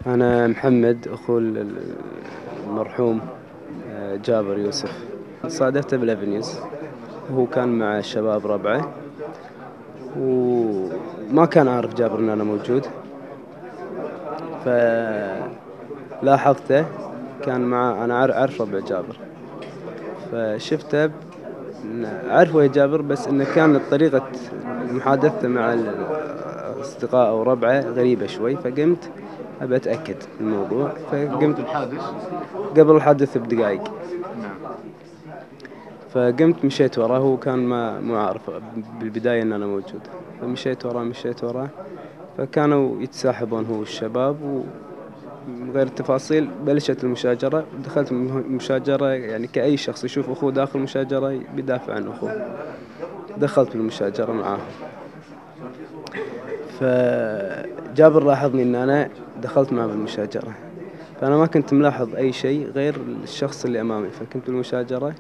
أنا محمد أخو المرحوم جابر يوسف. صادفته بالأفنيوز وهو كان مع الشباب ربعه، وما كان عارف جابر إن أنا موجود. فلاحظته كان مع أنا عارف ربع جابر، فشفته عارفه يا جابر، بس إنه كانت طريقة محادثته مع الأصدقاء أو ربعه غريبة شوي. فقمت أبى أتأكد من الموضوع، وقت فقمت الحادث. قبل الحادث بدقائق. نعم. فقمت مشيت وراه، هو كان ما مو عارف بالبداية إن أنا موجود. فمشيت وراه فكانوا يتساحبون هو والشباب، ومن غير التفاصيل بلشت المشاجرة. دخلت المشاجرة يعني كأي شخص يشوف أخوه داخل المشاجرة بيدافع عن أخوه. دخلت بالمشاجرة معاهم. فجابر لاحظني إن أنا دخلت معه بالمشاجرة، فأنا ما كنت ملاحظ أي شيء غير الشخص اللي أمامي. فكنت بالمشاجرة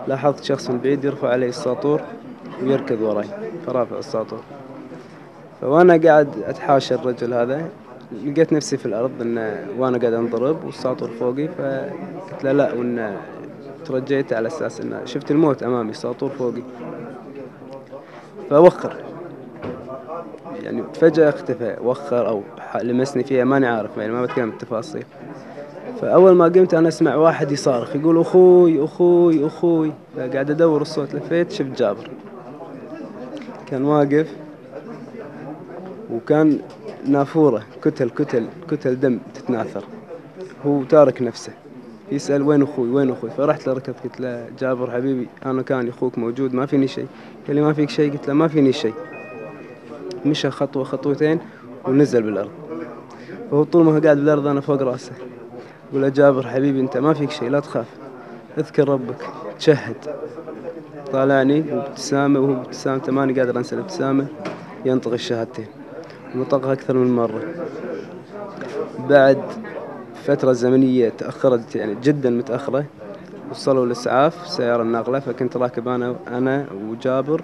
لاحظت شخص من بعيد يرفع علي الساطور ويركض وراي، فرافع الساطور. فوأنا قاعد أتحاشى الرجل هذا، لقيت نفسي في الأرض وأنا قاعد أنضرب والساطور فوقي. فقلت له لا، وإن ترجيت على أساس إن شفت الموت أمامي، الساطور فوقي. فوخر، يعني فجأة اختفى، وخر أو لمسني فيها ماني عارف، يعني ما بتكلم بالتفاصيل. فأول ما قمت أنا أسمع واحد يصارخ يقول أخوي أخوي أخوي. فقاعد أدور الصوت، لفيت شفت جابر كان واقف، وكان نافورة كتل كتل كتل دم تتناثر، هو تارك نفسه يسأل وين أخوي وين أخوي. فرحت له ركض، قلت له جابر حبيبي أنا كان أخوك موجود، ما فيني شيء. قال لي ما فيك شيء؟ قلت له ما فيني شيء. مشى خطوة خطوتين ونزل بالأرض، وهو طول ما هو قاعد بالأرض أنا فوق راسه. أقول له جابر حبيبي أنت ما فيك شيء، لا تخاف، اذكر ربك، تشهد. طالعني وابتسامة، وهو ابتسامته ماني قادر أنسى الابتسامة، ينطق الشهادتين ونطقها أكثر من مرة. بعد فترة زمنية تأخرت، يعني جدا متأخرة، وصلوا الإسعاف سيارة النقلة. فكنت راكب أنا وجابر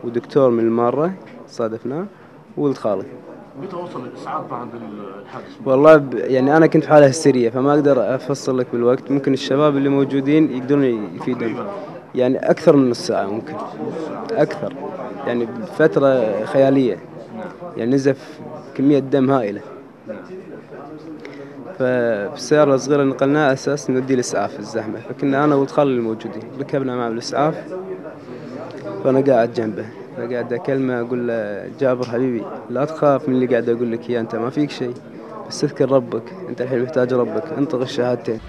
ودكتور من المارة صادفناه، وولد خالي. متى وصل الإسعاف بعد الحادث والله مباشرة؟ يعني أنا كنت في حالة هستيرية، فما أقدر أفصل لك بالوقت. ممكن الشباب اللي موجودين يقدرون يفيدون. تقريبا يعني أكثر من نص ساعة ممكن، نص ساعة. أكثر، يعني فترة خيالية. نعم. يعني نزف كمية دم هائلة. نعم. ففي السيارة الصغيرة نقلناه على أساس نودي الإسعاف الزحمة. فكنا أنا والخال الموجودين، ركبنا معه بالإسعاف، فأنا قاعد جنبه. فقاعد أكلمه أقول له جابر حبيبي لا تخاف من اللي قاعد أقول لك إياه، أنت ما فيك شيء، بس اذكر ربك، أنت الحين محتاج ربك، انطق الشهادتين.